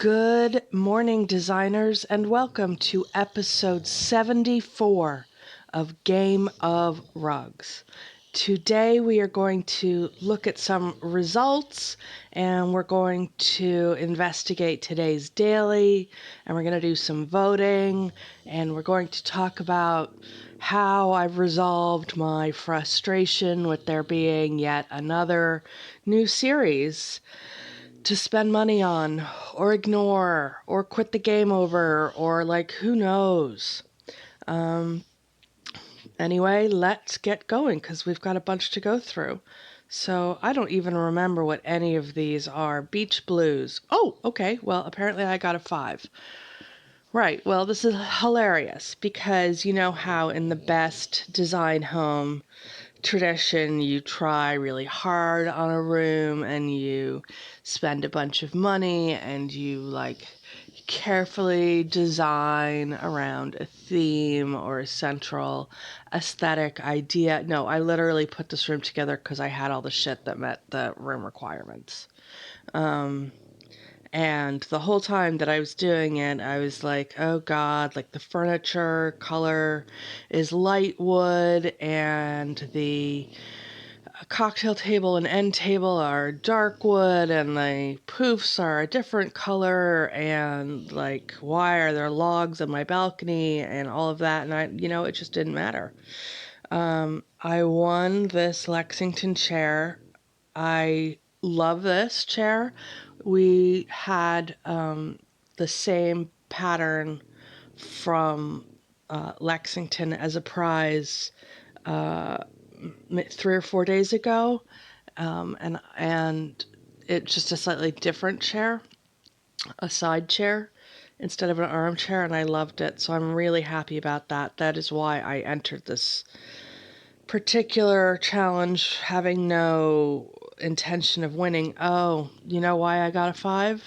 Good morning, designers, and welcome to episode 74 of Game of Rugs. Today we are going to look at some results and we're going to investigate today's daily and we're going to do some voting and we're going to talk about how I've resolved my frustration with there being yet another new series to spend money on or ignore or quit the game over or who knows. Anyway, let's get going because we've got a bunch to go through. So I don't even remember what any of these are. Beach Blues. Oh, okay. Well, apparently I got a 5. Right. Well, this is hilarious because you know how in the best design home tradition, you try really hard on a room and you spend a bunch of money and you carefully design around a theme or a central aesthetic idea. No, I literally put this room together because I had all the shit that met the room requirements. And the whole time that I was doing it, I was like, oh God, the furniture color is light wood and the cocktail table and end table are dark wood and the poofs are a different color and why are there logs on my balcony and all of that. And it just didn't matter. I won this Lexington chair. I love this chair. We had the same pattern from Lexington as a prize 3 or 4 days ago, and it's just a slightly different chair, a side chair instead of an armchair, and I loved it. So I'm really happy about that. That is why I entered this particular challenge, having no intention of winning. Oh, you know why I got a 5?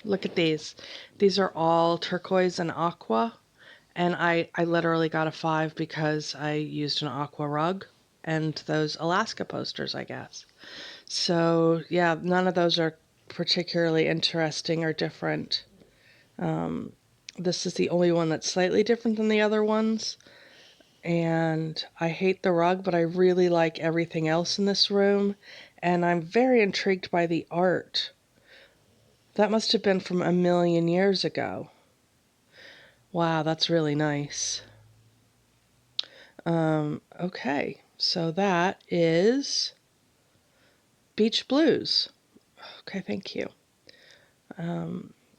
Look at these. These are all turquoise and aqua, and I literally got a 5 because I used an aqua rug and those Alaska posters, I guess. So yeah, none of those are particularly interesting or different. This is the only one that's slightly different than the other ones. And I hate the rug, but I really like everything else in this room. And I'm very intrigued by the art. That must have been from a million years ago. Wow, that's really nice. Okay, so that is Beach Blues. Okay, thank you.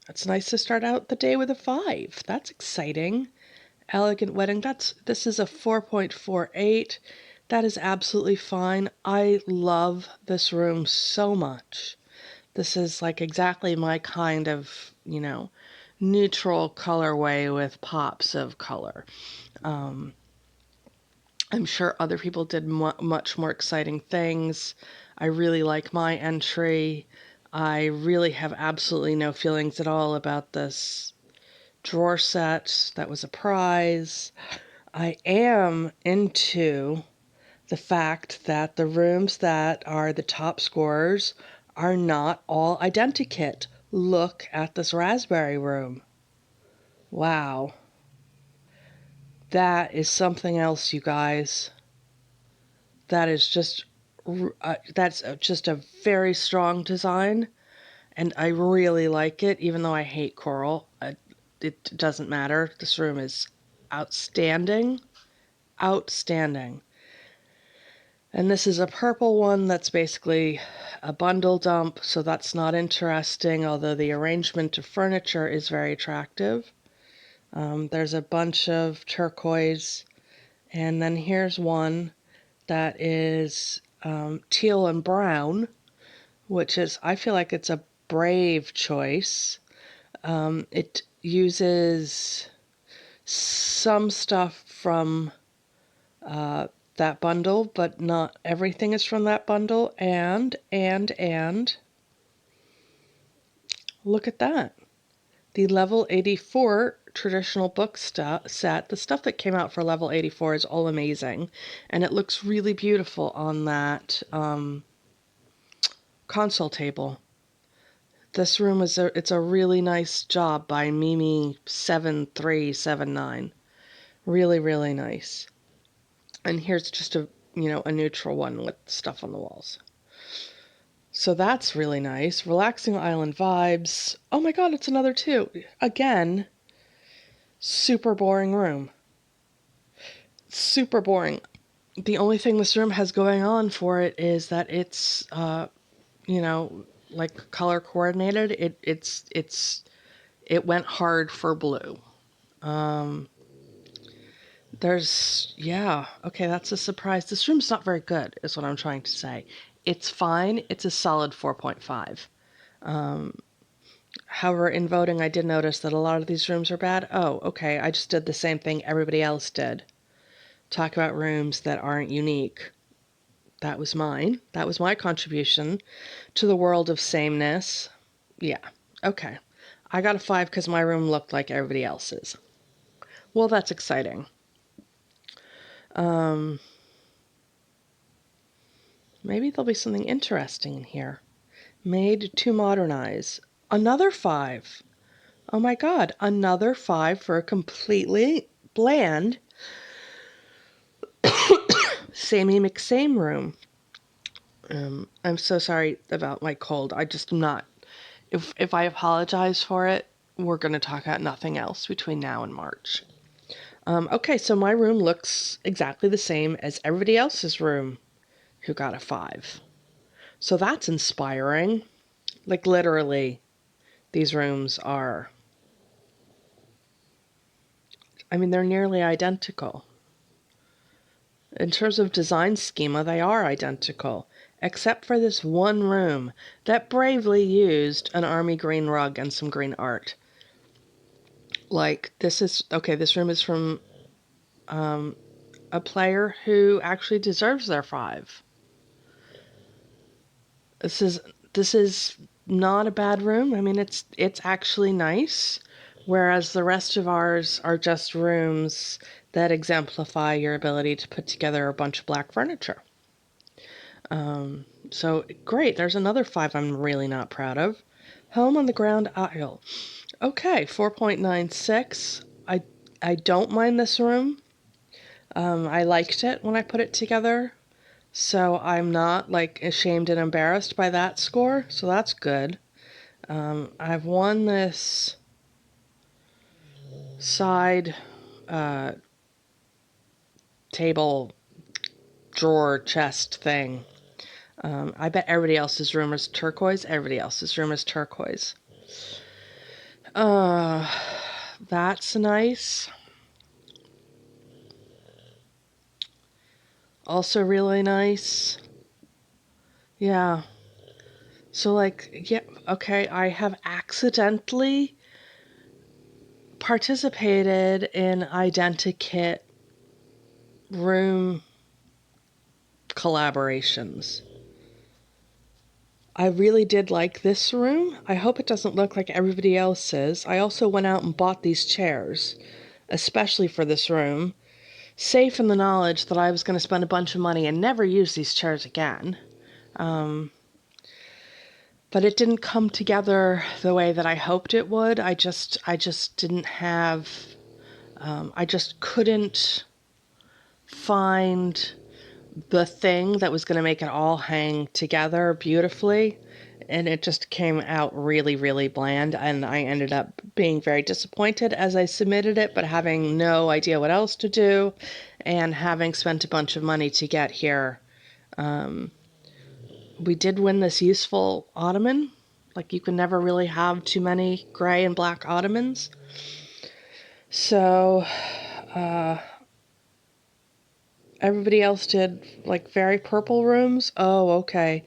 It's nice to start out the day with a 5. That's exciting. Elegant Wedding, this is a 4.48. That is absolutely fine. I love this room so much. This is exactly my kind of, neutral colorway with pops of color. I'm sure other people did much more exciting things. I really like my entry. I really have absolutely no feelings at all about this drawer set. That was a prize. I am into the fact that the rooms that are the top scorers are not all identikit. Look at this raspberry room. Wow. That is something else, you guys. That is just that's just a very strong design, and I really like it, even though I hate coral. It doesn't matter. This room is outstanding. Outstanding. And this is a purple one that's basically a bundle dump, so that's not interesting, although the arrangement of furniture is very attractive. There's a bunch of turquoise, and then here's one that is teal and brown, which is, I feel like it's a brave choice. It uses some stuff from that bundle, but not everything is from that bundle. And look at that. The level 84 traditional book set, the stuff that came out for level 84 is all amazing. And it looks really beautiful on that console table. This room it's a really nice job by Mimi7379. Really, really nice. And here's just a neutral one with stuff on the walls. So that's really nice. Relaxing island vibes. Oh my God, it's another two. Again, super boring room. Super boring. The only thing this room has going on for it is that it's, like color coordinated. It went hard for blue. Okay, that's a surprise. This room's not very good, is what I'm trying to say. It's fine. It's a solid 4.5. However, in voting, I did notice that a lot of these rooms are bad. Oh, okay. I just did the same thing everybody else did. Talk about rooms that aren't unique. That was mine. That was my contribution to the world of sameness. Yeah. Okay. I got a 5 because my room looked like everybody else's. Well, that's exciting. Maybe there'll be something interesting in here. Made to modernize. Another 5. Oh my God, another 5 for a completely bland samey McSame room. I'm so sorry about my cold. I just am not. If I apologize for it, we're going to talk about nothing else between now and March. Okay, so my room looks exactly the same as everybody else's room who got a 5. So that's inspiring. Like literally, these rooms are, they're nearly identical. In terms of design schema, they are identical, except for this one room that bravely used an army green rug and some green art. Like, this room is from a player who actually deserves their 5. This is not a bad room. It's actually nice, whereas the rest of ours are just rooms that exemplify your ability to put together a bunch of black furniture. So great, there's another 5 I'm really not proud of. Home on the ground aisle. Okay, 4.96. I don't mind this room. I liked it when I put it together. So I'm not like ashamed and embarrassed by that score. So that's good. I've won this side table drawer chest thing. I bet everybody else's room is turquoise. Everybody else's room is turquoise. That's nice. Also really nice. Yeah. So okay, I have accidentally participated in identikit room collaborations. I really did like this room. I hope it doesn't look like everybody else's. I also went out and bought these chairs, especially for this room, safe in the knowledge that I was going to spend a bunch of money and never use these chairs again. But it didn't come together the way that I hoped it would. I just didn't have, I just couldn't find the thing that was going to make it all hang together beautifully. And it just came out really, really bland. And I ended up being very disappointed as I submitted it, but having no idea what else to do and having spent a bunch of money to get here. We did win this useful ottoman. Like, you can never really have too many gray and black ottomans. So, everybody else did, like, very purple rooms. Oh, okay.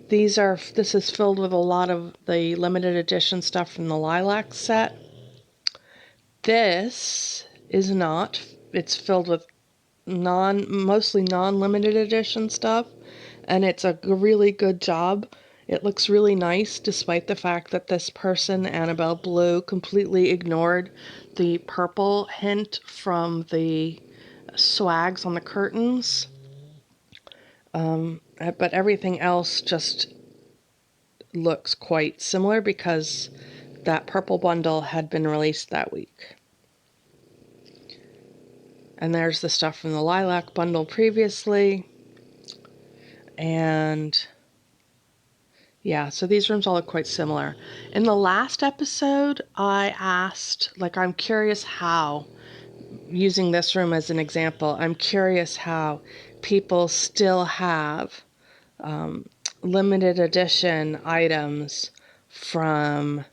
This is filled with a lot of the limited edition stuff from the Lilac set. This is not. It's filled with mostly non-limited edition stuff, and it's a really good job. It looks really nice, despite the fact that this person, Annabelle Blue, completely ignored the purple hint from the swags on the curtains. But everything else just looks quite similar because that purple bundle had been released that week. And there's the stuff from the lilac bundle previously. And yeah, so these rooms all look quite similar. In the last episode, I asked, like, I'm curious how, using this room as an example, I'm curious how people still have limited edition items from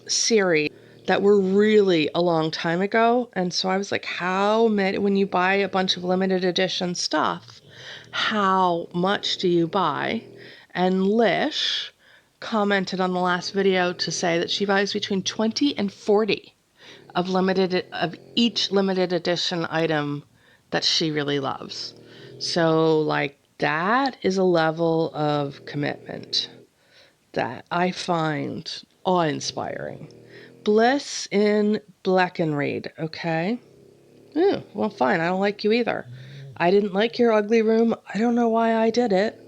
series that were really a long time ago. And so I was like, how many, when you buy a bunch of limited edition stuff, how much do you buy? And Lish commented on the last video to say that she buys between 20 and 40 of each limited edition item that she really loves. So like that is a level of commitment that I find awe-inspiring. Bliss in Bleckenried, okay? Well, fine, I don't like you either. I didn't like your ugly room. I don't know why I did it.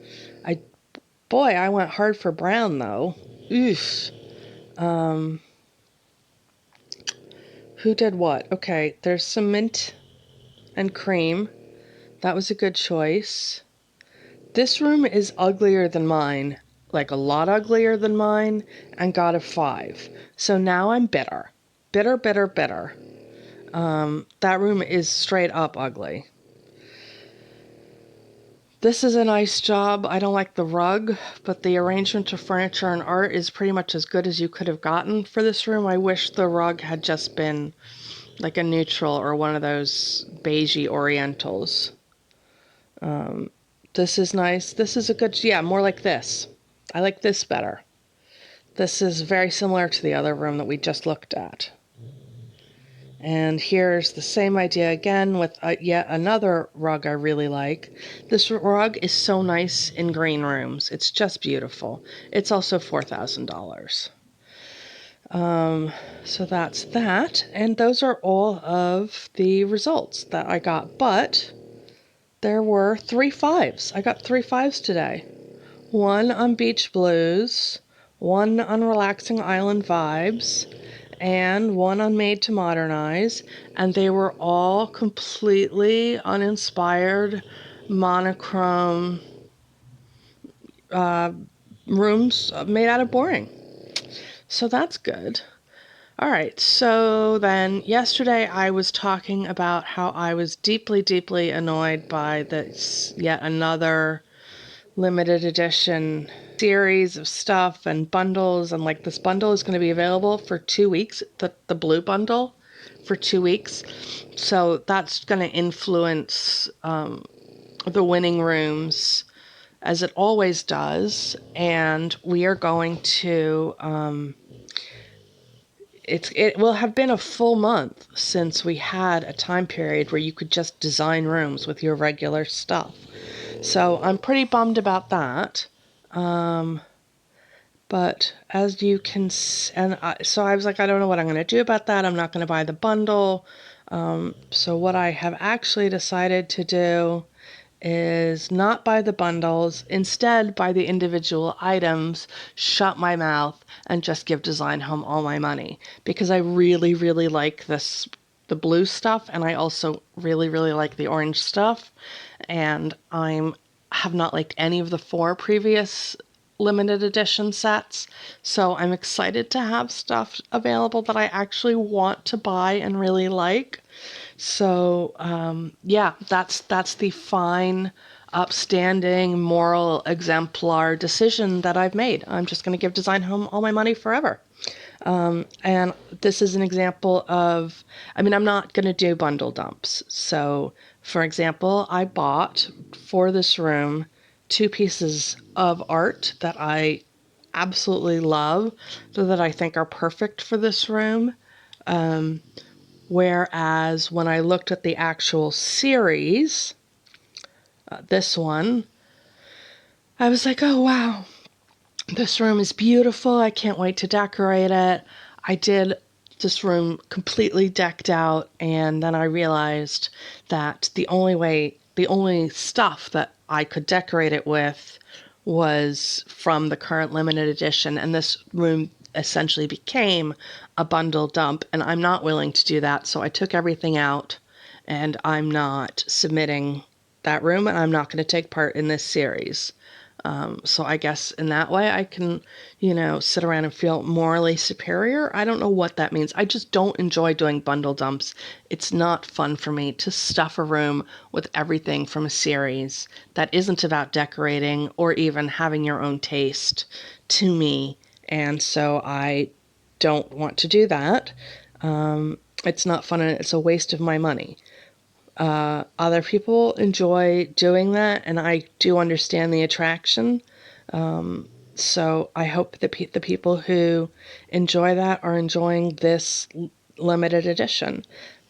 Boy, I went hard for brown, though. Oof. Who did what? Okay, there's some mint and cream. That was a good choice. This room is uglier than mine, like a lot uglier than mine, and got a 5. So now I'm bitter. Bitter, bitter, bitter. That room is straight up ugly. This is a nice job. I don't like the rug, but the arrangement of furniture and art is pretty much as good as you could have gotten for this room. I wish the rug had just been like a neutral or one of those beigey orientals. This is nice. This is a good, yeah, more like this. I like this better. This is very similar to the other room that we just looked at. And here's the same idea again with yet another rug I really like. This rug is so nice in green rooms. It's just beautiful. It's also $4,000. So that's that. And those are all of the results that I got. But there were 3 5s. I got 3 5s today. 1 on Beach Blues, 1 on Relaxing Island Vibes, and 1 on Made to Modernize, and they were all completely uninspired, monochrome rooms made out of boring. So that's good. All right, so then yesterday I was talking about how I was deeply, deeply annoyed by this yet another limited edition series of stuff and bundles, and like this bundle is going to be available for 2 weeks, the blue bundle for 2 weeks, so that's going to influence the winning rooms as it always does, and we are going to it will have been a full month since we had a time period where you could just design rooms with your regular stuff. So I'm pretty bummed about that. But as you can, so I was like, I don't know what I'm going to do about that. I'm not going to buy the bundle. So what I have actually decided to do is not buy the bundles, instead buy the individual items, shut my mouth, and just give Design Home all my money. Because I really, really like the blue stuff, and I also really, really like the orange stuff. And I have not liked any of the 4 previous limited edition sets. So I'm excited to have stuff available that I actually want to buy and really like. So, yeah, that's the fine, upstanding, moral, exemplar decision that I've made. I'm just going to give Design Home all my money forever. And this is an example of, I'm not going to do bundle dumps. So, for example, I bought for this room 2 pieces of art that I absolutely love, that I think are perfect for this room. Whereas when I looked at the actual series, this one, I was like, oh wow, this room is beautiful. I can't wait to decorate it. I did this room completely decked out, and then I realized that the only stuff that I could decorate it with was from the current limited edition, and this room essentially became a bundle dump, and I'm not willing to do that, so I took everything out, and I'm not submitting that room, and I'm not going to take part in this series. So I guess in that way I can, sit around and feel morally superior. I don't know what that means. I just don't enjoy doing bundle dumps. It's not fun for me to stuff a room with everything from a series that isn't about decorating or even having your own taste to me. And so I don't want to do that. It's not fun and it's a waste of my money. Other people enjoy doing that, and I do understand the attraction. So I hope that the people who enjoy that are enjoying this limited edition.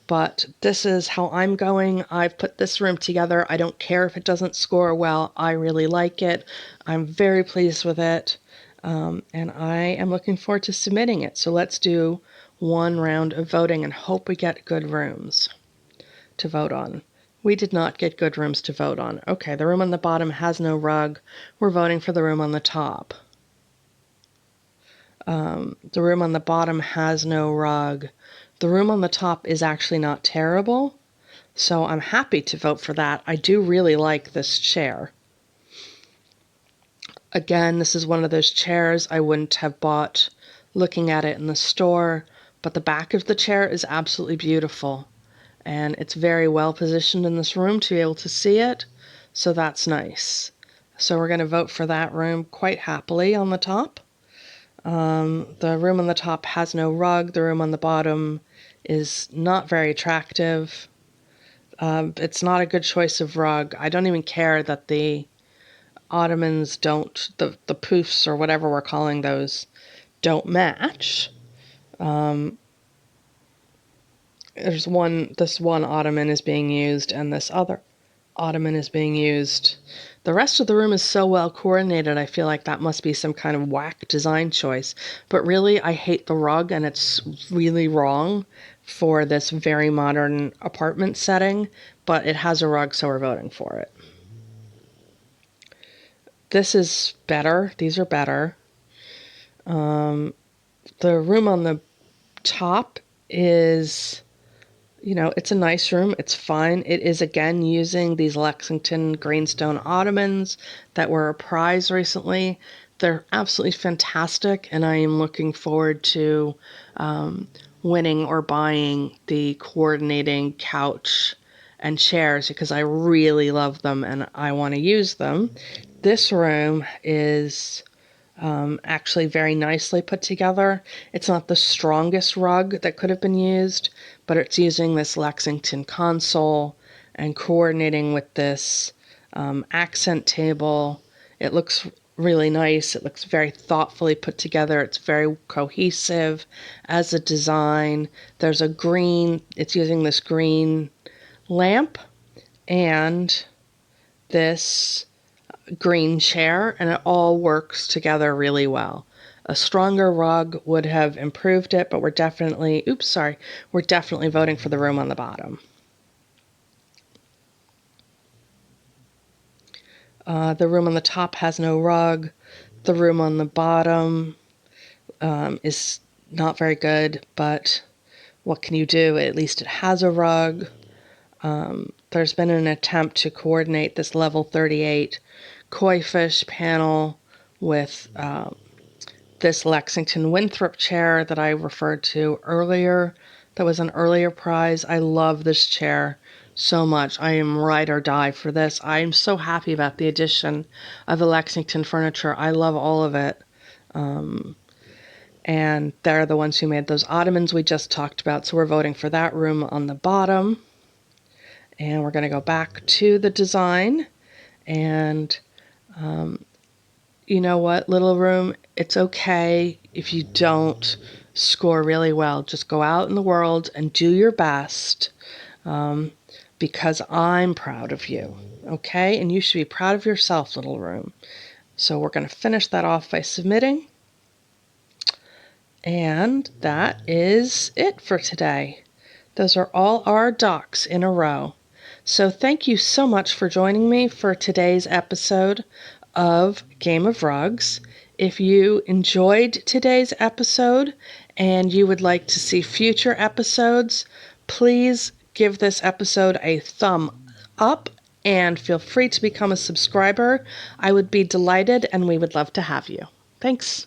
But this is how I'm going. I've put this room together. I don't care if it doesn't score well. I really like it. I'm very pleased with it. And I am looking forward to submitting it. So let's do one round of voting and hope we get good rooms to vote on. We did not get good rooms to vote on. Okay, the room on the bottom has no rug. We're voting for the room on the top. The room on the bottom has no rug. The room on the top is actually not terrible, so I'm happy to vote for that. I do really like this chair. Again, this is one of those chairs I wouldn't have bought looking at it in the store, but the back of the chair is absolutely beautiful. And it's very well positioned in this room to be able to see it, so that's nice. So we're going to vote for that room quite happily on the top. The room on the top has no rug. The room on the bottom is not very attractive. It's not a good choice of rug. I don't even care that the ottomans don't, the poofs or whatever we're calling those, don't match. This one ottoman is being used and this other ottoman is being used. The rest of the room is so well coordinated, I feel like that must be some kind of whack design choice. But really, I hate the rug and it's really wrong for this very modern apartment setting, but it has a rug, so we're voting for it. This is better. These are better. The room on the top is, it's a nice room. It's fine. It is, again, using these Lexington greenstone ottomans that were a prize recently. They're absolutely fantastic, and I am looking forward to winning or buying the coordinating couch and chairs because I really love them and I want to use them. This room is actually very nicely put together. It's not the strongest rug that could have been used, but it's using this Lexington console and coordinating with this accent table. It looks really nice. It looks very thoughtfully put together. It's very cohesive as a design. There's a green, it's using this green lamp and this green chair, and it all works together really well. A stronger rug would have improved it, but we're definitely voting for the room on the bottom. The room on the top has no rug. The room on the bottom is not very good, but what can you do? At least it has a rug. There's been an attempt to coordinate this level 38 koi fish panel with this Lexington Winthrop chair that I referred to earlier. That was an earlier prize. I love this chair so much. I am ride or die for this. I am so happy about the addition of the Lexington furniture. I love all of it. And they're the ones who made those ottomans we just talked about. So we're voting for that room on the bottom. And we're going to go back to the design. And you know what, little room, it's okay if you don't score really well. Just go out in the world and do your best because I'm proud of you, okay? And you should be proud of yourself, little room. So we're going to finish that off by submitting. And that is it for today. Those are all our docs in a row. So thank you so much for joining me for today's episode of Game of Rugs. If you enjoyed today's episode and you would like to see future episodes, please give this episode a thumb up and feel free to become a subscriber. I would be delighted and we would love to have you. Thanks.